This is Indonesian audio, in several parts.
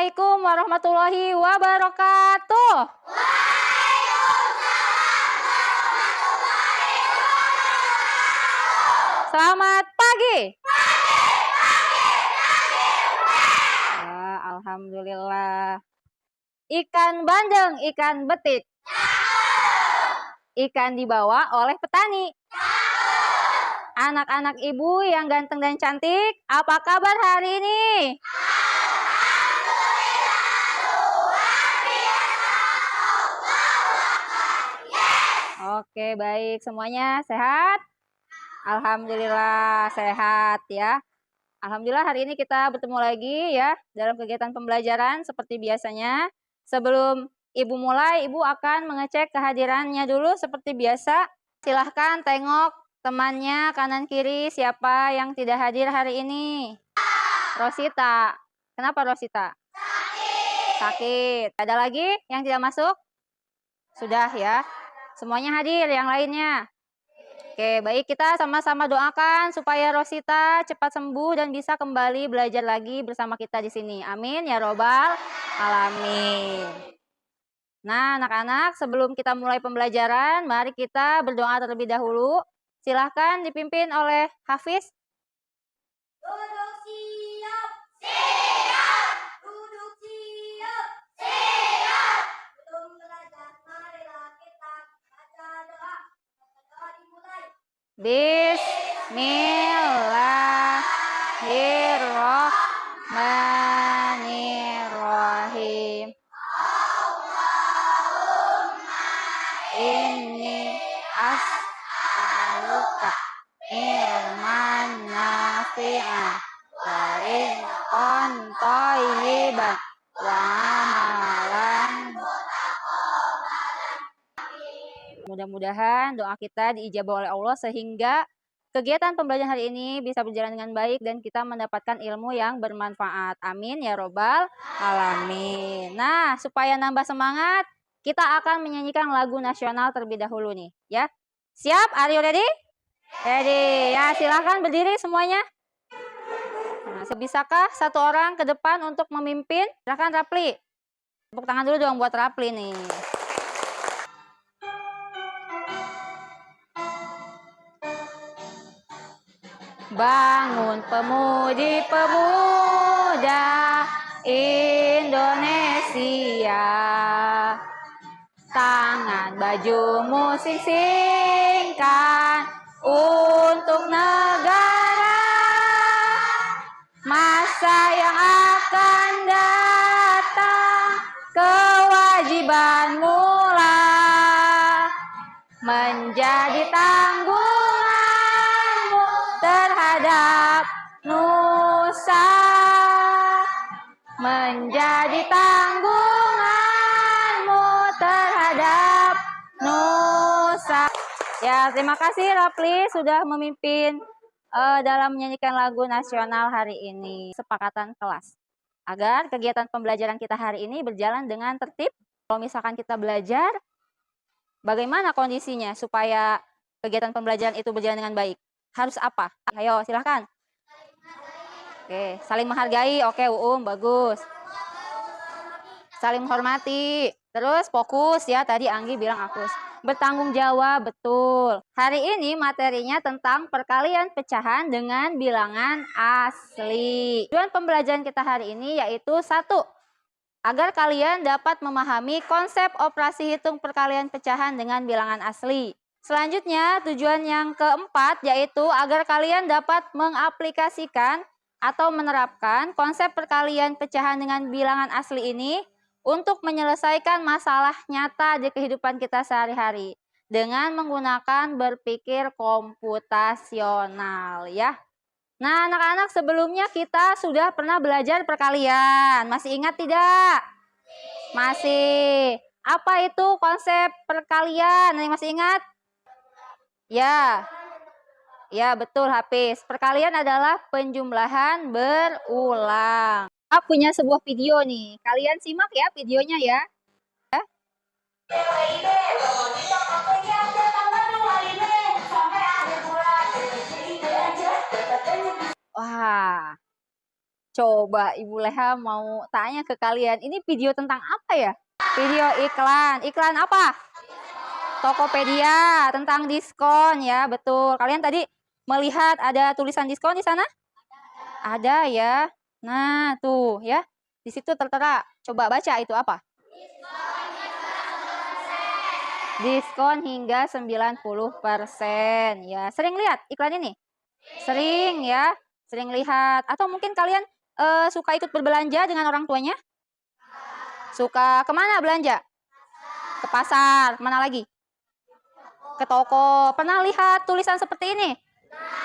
Assalamualaikum warahmatullahi wabarakatuh. Selamat pagi. Alhamdulillah. Ikan bandeng, ikan betik. Ikan dibawa oleh petani. Anak-anak ibu yang ganteng dan cantik, apa kabar hari ini? Oke, baik. Semuanya sehat? Alhamdulillah sehat ya. Alhamdulillah hari ini kita bertemu lagi ya dalam kegiatan pembelajaran seperti biasanya. Sebelum Ibu mulai, Ibu akan mengecek kehadirannya dulu seperti biasa. Silahkan tengok temannya kanan kiri siapa yang tidak hadir hari ini. Rosita. Kenapa Rosita? Sakit. Ada lagi yang tidak masuk? Sudah ya. Semuanya hadir yang lainnya. Oke, baik, kita sama-sama doakan supaya Rosita cepat sembuh dan bisa kembali belajar lagi bersama kita di sini. Amin ya robbal alamin. Nah, anak-anak, sebelum kita mulai pembelajaran, mari kita berdoa terlebih dahulu. Silahkan dipimpin oleh Hafiz. Duduk siap. Siap. Duduk siap. Siap. Belum belajar, marilah kita baca doa. Doa dimulai. Bismillahirrahmanirrahim. Inni as'aluka ilman nafi'an wa rizqan thayyiban wa amalan. Mudah-mudahan doa kita diijabah oleh Allah sehingga kegiatan pembelajaran hari ini bisa berjalan dengan baik dan kita mendapatkan ilmu yang bermanfaat. Amin ya robbal alamin. Nah, supaya nambah semangat, kita akan menyanyikan lagu nasional terlebih dahulu nih, ya. Siap? Are you ready? Ready. Ya, silahkan berdiri semuanya. Nah, sebisakah satu orang ke depan untuk memimpin? Silahkan Rapli. Tepuk tangan dulu dong buat Rapli nih. Bangun pemudi-pemuda Indonesia, tangan bajumu sing-singkan untuk negara. Masa yang akan datang, kewajibanmu lah menjadi tanggunganmu terhadap nusa, menjadi tanggunganmu terhadap nusa. Ya, terima kasih Rapli sudah memimpin dalam menyanyikan lagu nasional hari ini. Sepakatan kelas agar kegiatan pembelajaran kita hari ini berjalan dengan tertib. Kalau misalkan kita belajar, bagaimana kondisinya supaya kegiatan pembelajaran itu berjalan dengan baik? Harus apa? Ayo, silahkan. Oke, saling menghargai. Oke, bagus. Saling menghormati. Terus fokus ya, tadi Anggi bilang fokus. Bertanggung jawab, betul. Hari ini materinya tentang perkalian pecahan dengan bilangan asli. Tujuan pembelajaran kita hari ini yaitu 1. Agar kalian dapat memahami konsep operasi hitung perkalian pecahan dengan bilangan asli. Selanjutnya, tujuan yang keempat yaitu agar kalian dapat mengaplikasikan atau menerapkan konsep perkalian pecahan dengan bilangan asli ini untuk menyelesaikan masalah nyata di kehidupan kita sehari-hari dengan menggunakan berpikir komputasional ya. Nah, anak-anak, sebelumnya kita sudah pernah belajar perkalian. Masih ingat tidak? Masih. Apa itu konsep perkalian? Yang masih ingat? Ya. Ya, betul Hafiz. Perkalian adalah penjumlahan berulang. Aku punya sebuah video nih. Kalian simak ya videonya ya. Wah. Coba Ibu Leha mau tanya ke kalian, ini video tentang apa ya? Video iklan. Iklan apa? Tokopedia, tentang diskon ya, betul. Kalian tadi melihat ada tulisan diskon di sana? Ada ya. Nah, tuh ya. Di situ tertera. Coba baca itu apa? Diskon hingga 90%. Ya, sering lihat iklan ini? Sering ya. Sering lihat. Atau mungkin kalian suka ikut berbelanja dengan orang tuanya? Suka kemana belanja? Ke pasar. Mana lagi? Ke toko. Pernah lihat tulisan seperti ini?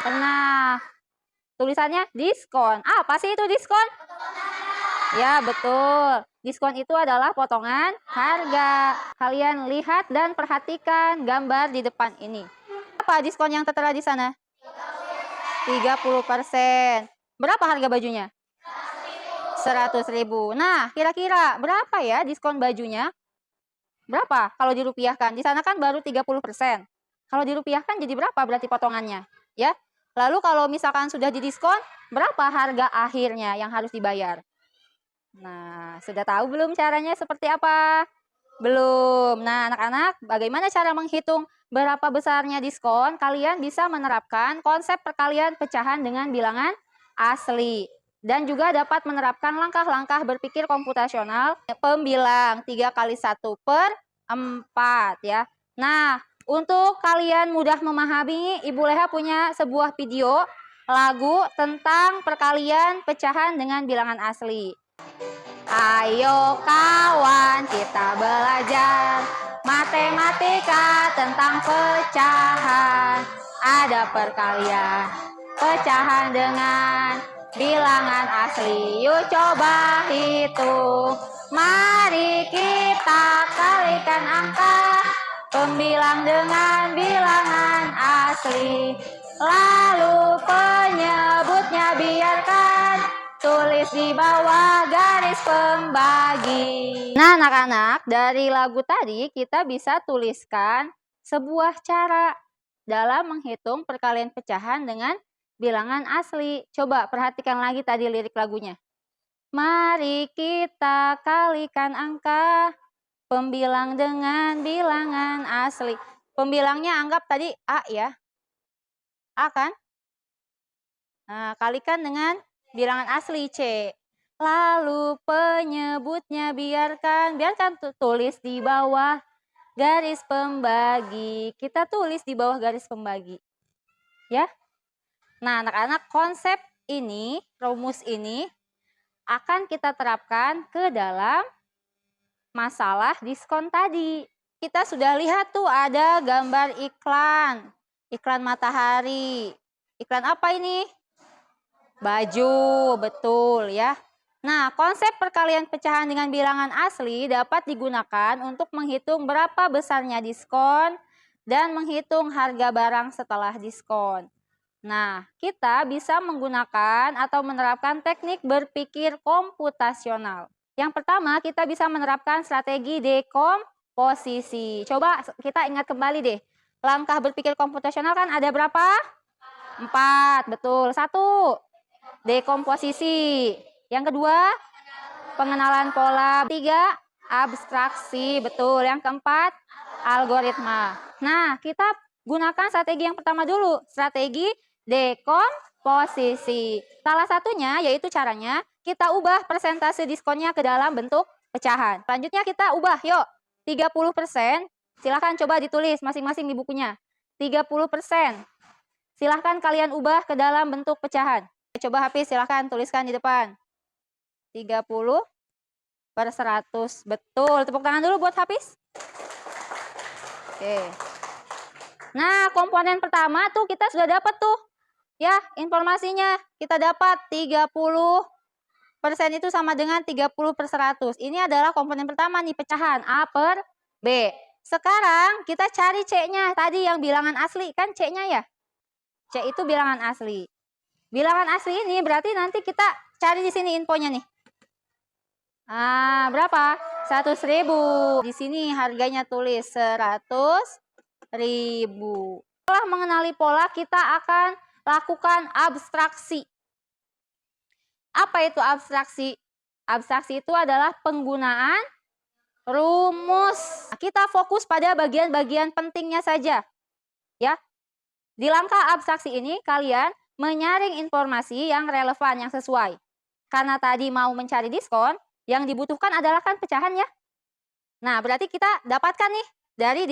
Pernah. Tulisannya diskon. Apa sih itu diskon? Ya, betul. Diskon itu adalah potongan harga. Kalian lihat dan perhatikan gambar di depan ini. Apa diskon yang tertera di sana? 30%. Berapa harga bajunya? 100.000. Nah, kira-kira berapa ya diskon bajunya? Berapa kalau dirupiahkan? Di sana kan baru 30%. Kalau dirupiahkan jadi berapa berarti potongannya? Ya. Lalu kalau misalkan sudah didiskon, berapa harga akhirnya yang harus dibayar? Nah, sudah tahu belum caranya seperti apa? Belum. Nah, anak-anak, bagaimana cara menghitung berapa besarnya diskon? Kalian bisa menerapkan konsep perkalian pecahan dengan bilangan asli. Dan juga dapat menerapkan langkah-langkah berpikir komputasional pembilang 3 kali 1 per 4 ya. Nah, untuk kalian mudah memahami, Ibu Leha punya sebuah video lagu tentang perkalian pecahan dengan bilangan asli. Ayo kawan, kita belajar matematika tentang pecahan. Ada perkalian pecahan dengan bilangan asli. Yuk coba hitung. Mari kita kalikan angka pembilang dengan bilangan asli. Lalu penyebutnya biarkan tulis di bawah garis pembagi. Nah, anak-anak, dari lagu tadi kita bisa tuliskan sebuah cara dalam menghitung perkalian pecahan dengan bilangan asli. Coba perhatikan lagi tadi lirik lagunya. Mari kita kalikan angka pembilang dengan bilangan asli. Pembilangnya anggap tadi A ya. A kan? Nah, kalikan dengan bilangan asli C. Lalu penyebutnya biarkan tulis di bawah garis pembagi. Kita tulis di bawah garis pembagi. Ya. Nah, anak-anak, konsep ini, rumus ini akan kita terapkan ke dalam masalah diskon tadi. Kita sudah lihat tuh ada gambar iklan. Iklan matahari. Iklan apa ini? Baju, betul ya. Nah, konsep perkalian pecahan dengan bilangan asli dapat digunakan untuk menghitung berapa besarnya diskon dan menghitung harga barang setelah diskon. Nah, kita bisa menggunakan atau menerapkan teknik berpikir komputasional. Yang pertama, kita bisa menerapkan strategi dekomposisi. Coba kita ingat kembali deh. Langkah berpikir komputasional kan ada berapa? 4, betul. 1. Dekomposisi. Yang kedua, pengenalan pola. 3, abstraksi. Betul. Yang keempat, algoritma. Nah, kita gunakan strategi yang pertama dulu. Strategi dekomposisi. Salah satunya yaitu caranya kita ubah persentase diskonnya ke dalam bentuk pecahan. Selanjutnya kita ubah, yuk. 30%. Silahkan coba ditulis masing-masing di bukunya. 30%. Silahkan kalian ubah ke dalam bentuk pecahan. Coba Hafiz, silahkan tuliskan di depan. 30/100. Betul. Tepuk tangan dulu buat Hafiz. Oke. Nah, komponen pertama tuh kita sudah dapat tuh. Ya, informasinya. Kita dapat 30% itu sama dengan 30/100. Ini adalah komponen pertama nih, pecahan A per B. Sekarang kita cari C-nya. Tadi yang bilangan asli kan C-nya ya? C itu bilangan asli. Bilangan asli ini berarti nanti kita cari di sini infonya nih. Berapa? 100.000. Di sini harganya tulis 100.000. Setelah mengenali pola, kita akan lakukan abstraksi. Apa itu abstraksi? Abstraksi itu adalah penggunaan rumus. Nah, kita fokus pada bagian-bagian pentingnya saja. Ya. Di langkah abstraksi ini kalian menyaring informasi yang relevan, yang sesuai. Karena tadi mau mencari diskon, yang dibutuhkan adalah kan pecahan ya. Nah, berarti kita dapatkan nih dari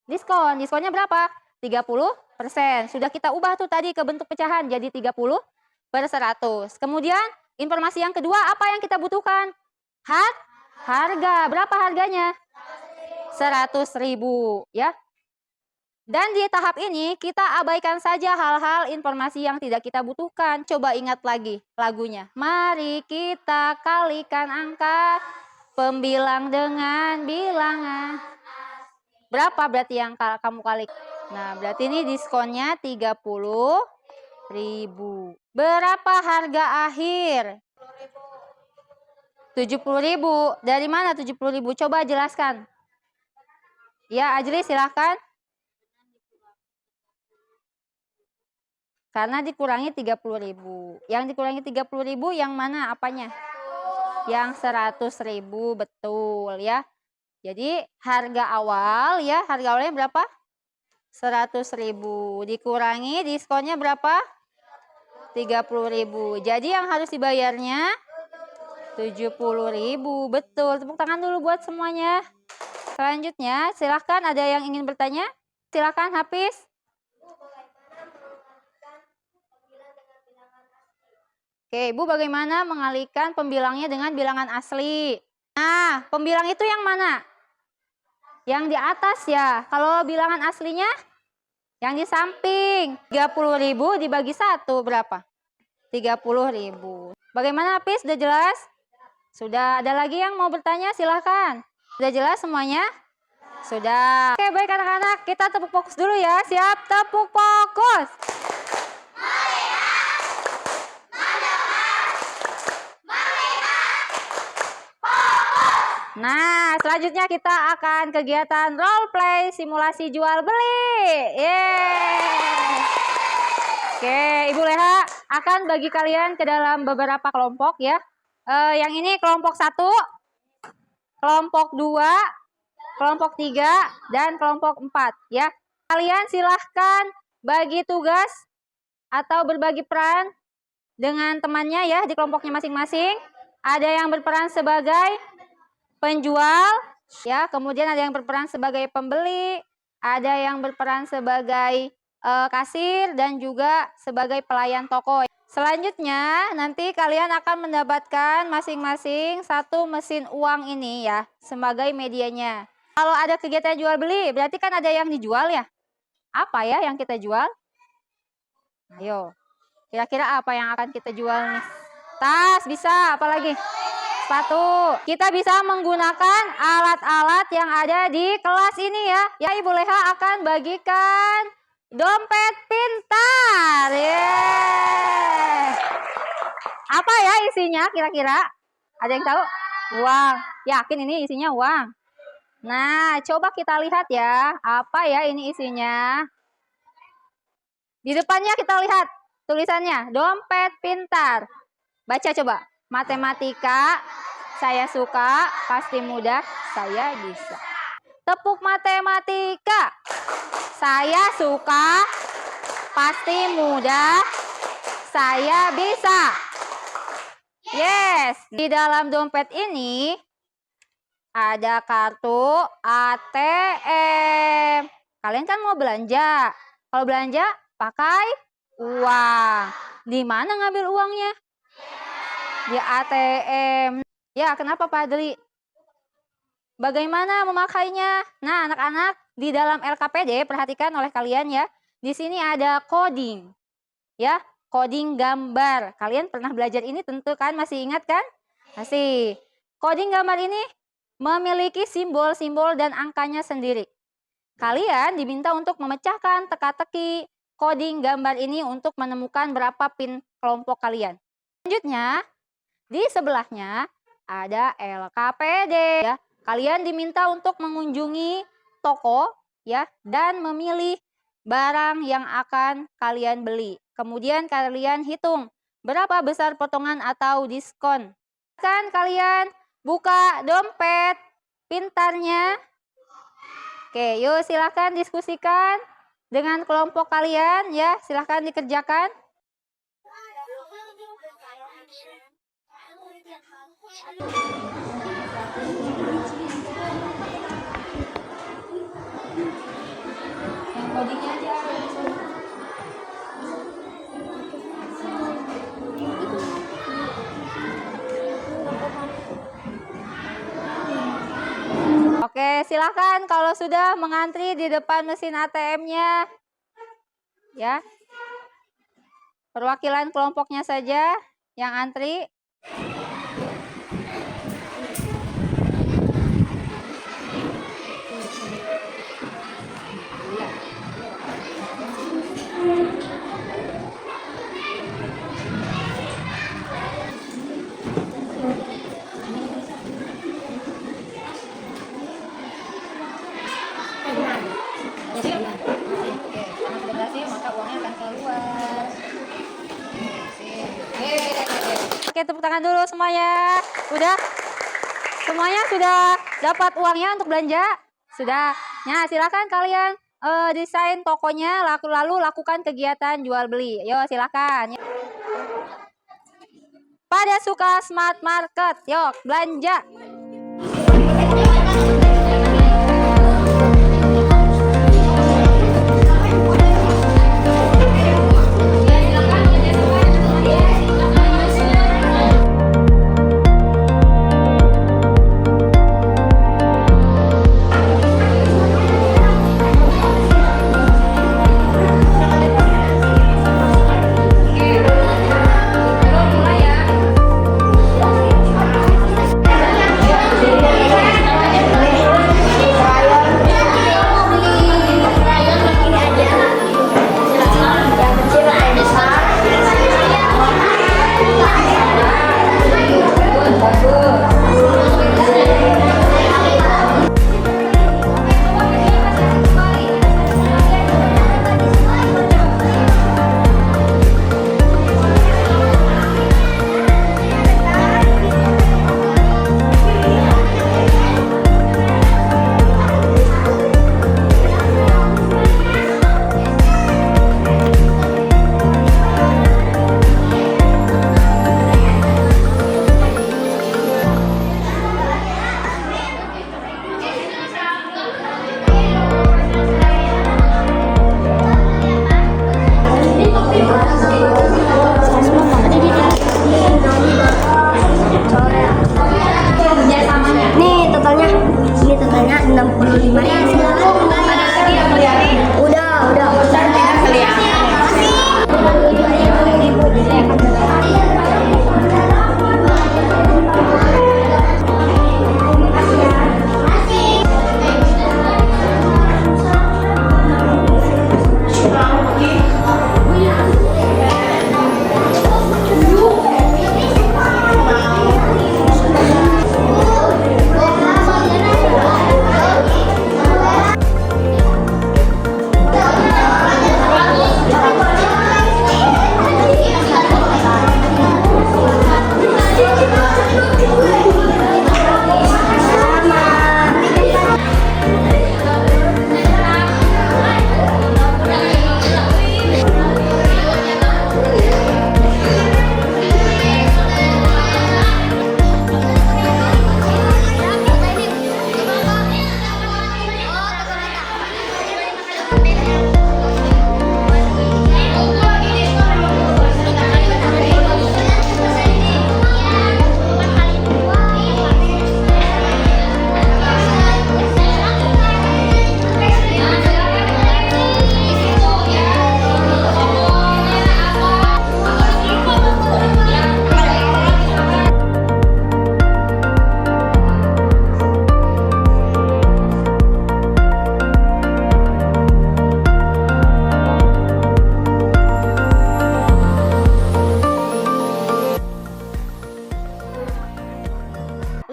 diskon. Diskonnya berapa? 30%. Sudah kita ubah tuh tadi ke bentuk pecahan jadi 30/100. Kemudian informasi yang kedua apa yang kita butuhkan? Harga. Berapa harganya? 100.000 ya. Dan di tahap ini kita abaikan saja hal-hal informasi yang tidak kita butuhkan. Coba ingat lagi lagunya. Mari kita kalikan angka pembilang dengan bilangan. Berapa berarti yang kamu kali? Nah, berarti ini diskonnya 30.000. Berapa harga akhir? 70.000. Dari mana 70.000? Coba jelaskan. Ya, Ajli silahkan. Karena dikurangi 30.000. Yang dikurangi 30.000 yang mana apanya? Yang 100.000, betul ya. Jadi harga awal ya, harga awalnya berapa? 100.000. Dikurangi diskonnya berapa? 30.000. Jadi yang harus dibayarnya 70.000. Betul. Tepuk tangan dulu buat semuanya. Selanjutnya, silahkan ada yang ingin bertanya? Silahkan Hafiz. Oke, Ibu bagaimana mengalihkan pembilangnya dengan bilangan asli? Nah, pembilang itu yang mana? Yang di atas ya. Kalau bilangan aslinya? Yang di samping. 30.000 dibagi 1 berapa? 30.000. Bagaimana Hafiz? Sudah jelas? Sudah. Ada lagi yang mau bertanya? Silahkan. Sudah jelas semuanya? Sudah. Oke, baik anak-anak. Kita tepuk fokus dulu ya. Siap? Tepuk fokus. Nah, selanjutnya kita akan kegiatan role play simulasi jual beli. Yeay. Oke, Ibu Leha akan bagi kalian ke dalam beberapa kelompok ya. Yang ini kelompok 1, kelompok 2, kelompok 3, dan kelompok 4 ya. Kalian silahkan bagi tugas atau berbagi peran dengan temannya ya di kelompoknya masing-masing. Ada yang berperan sebagai penjual ya, kemudian ada yang berperan sebagai pembeli, ada yang berperan sebagai kasir dan juga sebagai pelayan toko. Selanjutnya nanti kalian akan mendapatkan masing-masing satu mesin uang ini ya sebagai medianya. Kalau ada kegiatan jual beli berarti kan ada yang dijual ya. Apa ya yang kita jual? Ayo, kira-kira apa yang akan kita jual nih? Tas bisa, apalagi? Sepatu. Kita bisa menggunakan alat-alat yang ada di kelas ini ya. Ya, Ibu Leha akan bagikan dompet pintar. Yeay. Apa ya isinya kira-kira? Ada yang tahu? Uang. Yakin ini isinya uang? Nah, coba kita lihat ya. Apa ya ini isinya? Di depannya kita lihat tulisannya, dompet pintar. Baca coba. Matematika, saya suka, pasti mudah, saya bisa. Tepuk matematika. Saya suka, pasti mudah, saya bisa. Yes, di dalam dompet ini ada kartu ATM. Kalian kan mau belanja. Kalau belanja pakai uang. Di mana ngambil uangnya? Di ATM. Ya, kenapa Pak Adli? Bagaimana memakainya? Nah, anak-anak, di dalam LKPD perhatikan oleh kalian ya. Di sini ada coding. Ya, coding gambar. Kalian pernah belajar ini tentu kan? Masih ingat kan? Masih. Coding gambar ini memiliki simbol-simbol dan angkanya sendiri. Kalian diminta untuk memecahkan teka-teki coding gambar ini untuk menemukan berapa pin kelompok kalian. Selanjutnya, di sebelahnya ada LKPD ya. Kalian diminta untuk mengunjungi toko ya dan memilih barang yang akan kalian beli. Kemudian kalian hitung Berapa besar potongan atau diskon? Kan kalian buka dompet pintarnya. Oke, yuk silahkan diskusikan dengan kelompok kalian ya. Silahkan dikerjakan. Yang codingnya aja. Oke, silakan kalau sudah mengantri di depan mesin ATM-nya. Ya. Perwakilan kelompoknya saja yang antri. Oke, tepuk tangan dulu semuanya. Udah? Semuanya sudah dapat uangnya untuk belanja? Sudah. Nah, silakan kalian desain tokonya, lalu lakukan kegiatan jual beli. Yo, silakan. Pada suka smart market, yuk belanja. Ini totalnya 65.000. Udah.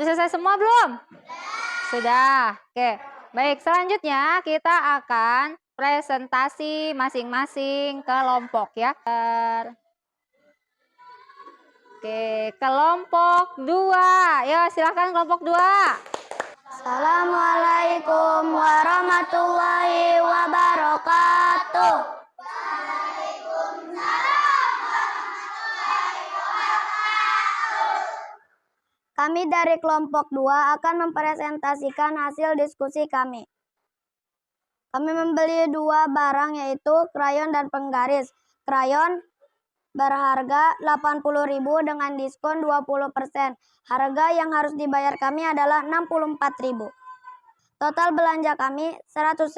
Udah selesai semua belum? Sudah. Oke. Baik, selanjutnya kita akan presentasi masing-masing kelompok ya. Oke, kelompok 2. Ya, silakan kelompok 2. Assalamualaikum warahmatullahi wabarakatuh. Kami dari kelompok 2 akan mempresentasikan hasil diskusi kami. Kami membeli 2 barang yaitu krayon dan penggaris. Krayon berharga 80.000 dengan diskon 20%. Harga yang harus dibayar kami adalah 64.000. Total belanja kami 100.000.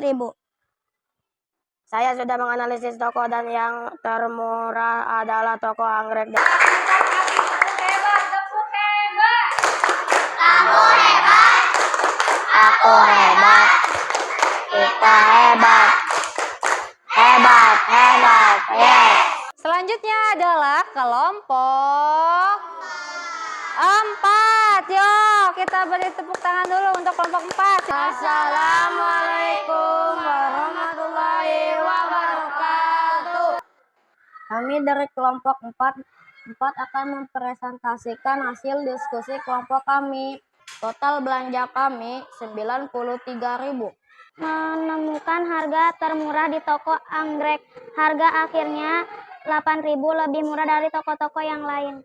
Saya sudah menganalisis toko dan yang termurah adalah toko anggrek. Aku hebat, kita hebat, hebat, yes. Selanjutnya adalah kelompok 4. Yuk, kita beri tepuk tangan dulu untuk kelompok 4. Assalamualaikum warahmatullahi wabarakatuh. Kami dari kelompok 4 akan mempresentasikan hasil diskusi kelompok kami. Total belanja kami 93.000. Menemukan harga termurah di toko anggrek. Harga akhirnya 8.000 lebih murah dari toko-toko yang lain.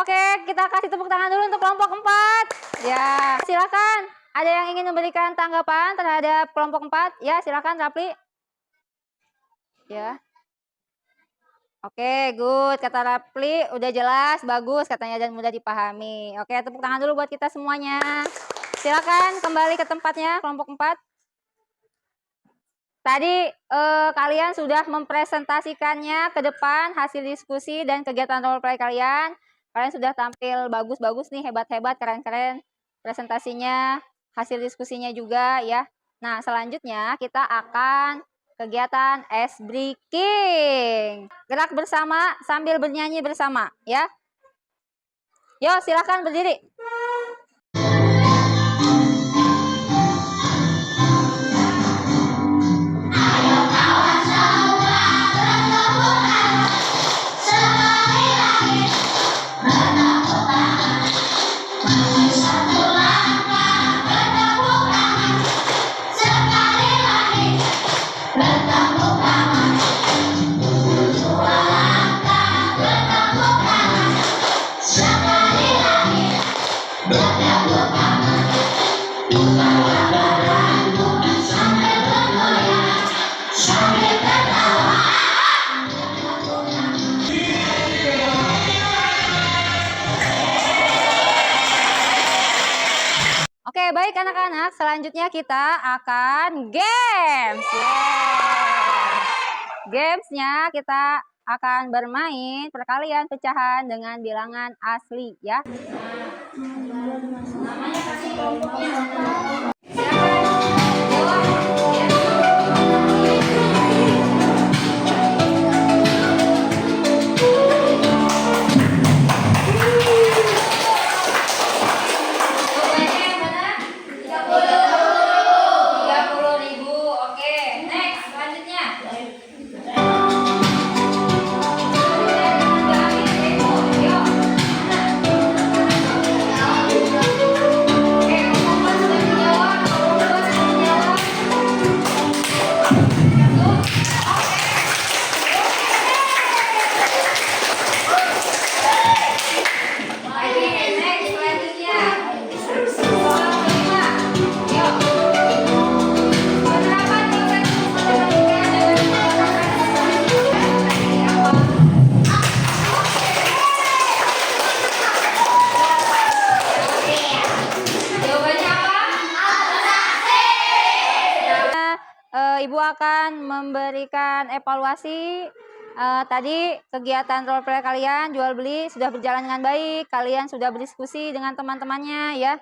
Oke, kita kasih tepuk tangan dulu untuk kelompok 4. Ya, silakan. Ada yang ingin memberikan tanggapan terhadap kelompok 4? Ya, silakan Rapli. Ya. Oke, good. Kata Rapli udah jelas, bagus katanya dan mudah dipahami. Oke, tepuk tangan dulu buat kita semuanya. Silakan kembali ke tempatnya kelompok 4. Tadi kalian sudah mempresentasikannya ke depan hasil diskusi dan kegiatan role play kalian. Kalian sudah tampil bagus-bagus nih, hebat-hebat, keren-keren presentasinya, hasil diskusinya juga ya. Nah, selanjutnya kita akan kegiatan ice breaking. Gerak bersama sambil bernyanyi bersama ya. Yo, silakan berdiri. Oke, baik anak-anak. Selanjutnya kita akan games. Gamesnya kita akan bermain perkalian pecahan dengan bilangan asli ya. Ibu akan memberikan evaluasi. Tadi kegiatan role play kalian jual beli sudah berjalan dengan baik. Kalian sudah berdiskusi dengan teman-temannya ya.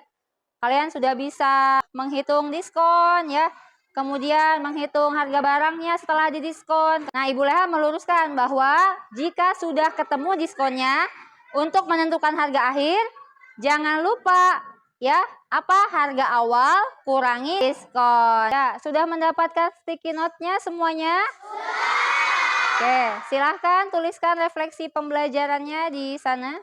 Kalian sudah bisa menghitung diskon ya. Kemudian menghitung harga barangnya setelah didiskon. Nah, Ibu Leha meluruskan bahwa jika sudah ketemu diskonnya, untuk menentukan harga akhir, jangan lupa ya, apa harga awal kurangi diskon. Ya, sudah mendapatkan sticky note-nya semuanya? Oke, silahkan tuliskan refleksi pembelajarannya di sana.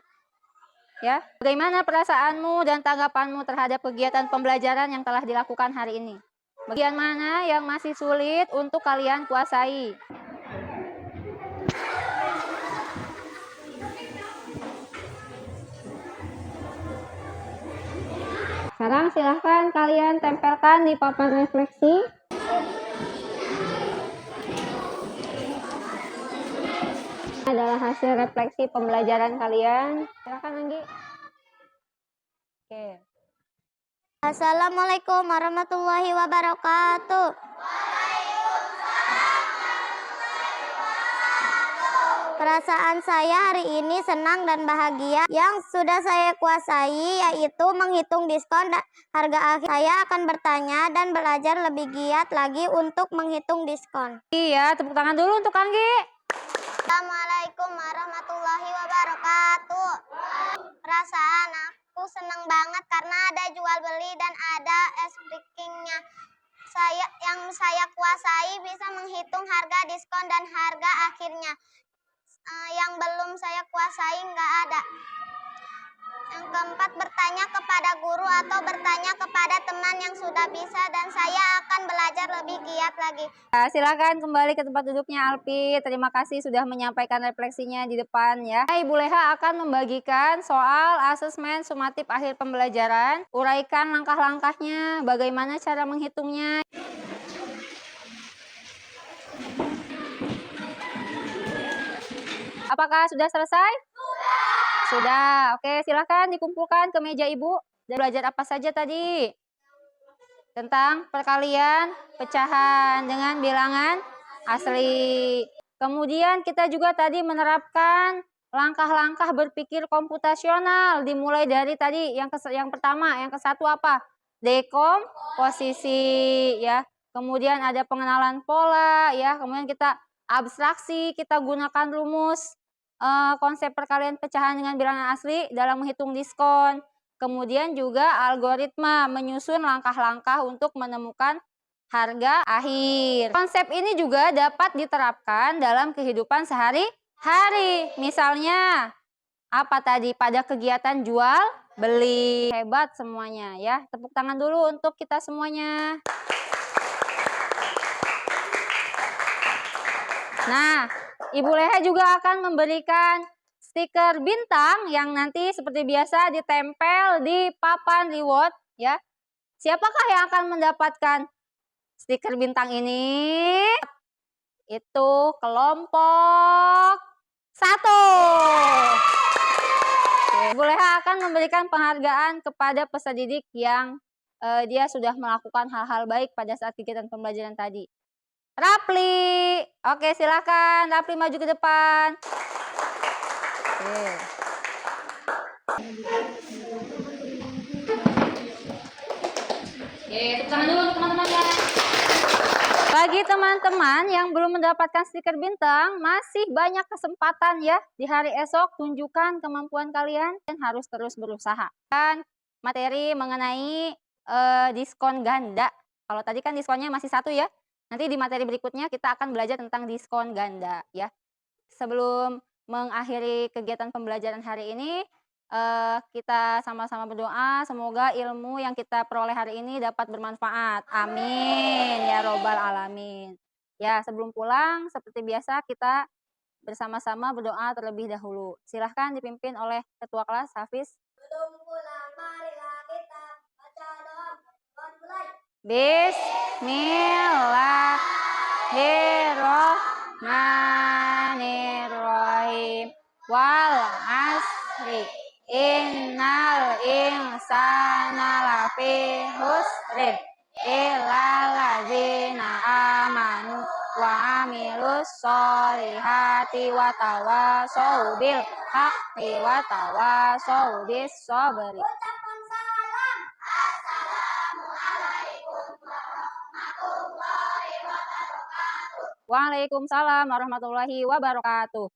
Ya, bagaimana perasaanmu dan tanggapanmu terhadap kegiatan pembelajaran yang telah dilakukan hari ini? Bagian mana yang masih sulit untuk kalian kuasai? Sekarang silahkan kalian tempelkan di papan refleksi. Adalah hasil refleksi pembelajaran kalian. Silahkan Anggi. Oke. Assalamualaikum warahmatullahi wabarakatuh. Perasaan saya hari ini senang dan bahagia. Yang sudah saya kuasai yaitu menghitung diskon dan harga akhir. Saya akan bertanya dan belajar lebih giat lagi untuk menghitung diskon. Iya, tepuk tangan dulu untuk Anggi. Assalamualaikum warahmatullahi wabarakatuh. Perasaan aku senang banget karena ada jual beli dan ada breakingnya. Yang saya kuasai bisa menghitung harga diskon dan harga akhirnya. Yang belum saya kuasai nggak ada. Yang keempat, bertanya kepada guru atau bertanya kepada teman yang sudah bisa dan saya akan belajar lebih giat lagi. Ya, silakan kembali ke tempat duduknya Alpi. Terima kasih sudah menyampaikan refleksinya di depan ya. Ibu Leha akan membagikan soal asesmen sumatif akhir pembelajaran. Uraikan langkah-langkahnya, bagaimana cara menghitungnya. Apakah sudah selesai? Sudah. Oke, silakan dikumpulkan ke meja Ibu. Dan belajar apa saja tadi? Tentang perkalian, pecahan dengan bilangan asli. Kemudian kita juga tadi menerapkan langkah-langkah berpikir komputasional. Dimulai dari tadi yang pertama, yang ke satu apa? Dekomposisi ya. Kemudian ada pengenalan pola ya. Kemudian kita abstraksi, kita gunakan rumus konsep perkalian pecahan dengan bilangan asli dalam menghitung diskon. Kemudian juga algoritma menyusun langkah-langkah untuk menemukan harga akhir. Konsep ini juga dapat diterapkan dalam kehidupan sehari-hari. Misalnya apa tadi pada kegiatan jual beli. Hebat semuanya ya. Tepuk tangan dulu untuk kita semuanya. Nah, Ibu Leha juga akan memberikan stiker bintang yang nanti seperti biasa ditempel di papan reward ya. Siapakah yang akan mendapatkan stiker bintang ini? Itu kelompok 1. Ibu Leha akan memberikan penghargaan kepada peserta didik yang dia sudah melakukan hal-hal baik pada saat kegiatan pembelajaran tadi. Rapli, oke silakan Rapli maju ke depan. Oke. Tepuk tangan dulu untuk teman-teman ya. Bagi teman-teman yang belum mendapatkan stiker bintang, masih banyak kesempatan ya di hari esok. Tunjukkan kemampuan kalian dan harus terus berusaha. Dan materi mengenai diskon ganda. Kalau tadi kan diskonnya masih 1 ya. Nanti di materi berikutnya kita akan belajar tentang diskon ganda ya. Sebelum mengakhiri kegiatan pembelajaran hari ini, kita sama-sama berdoa semoga ilmu yang kita peroleh hari ini dapat bermanfaat. Amin ya robbal alamin. Ya, sebelum pulang seperti biasa kita bersama-sama berdoa terlebih dahulu. Silahkan dipimpin oleh Ketua Kelas Hafiz. Sebelum pulang marilah kita baca doa. Bismillahirrohmanirrohim. Wal asri innal insana lafi husrin illal ladzina amanu wa amilus solihati wa tawasau bil haqqi wa tawasau bis sabri. Waalaikumsalam warahmatullahi wabarakatuh.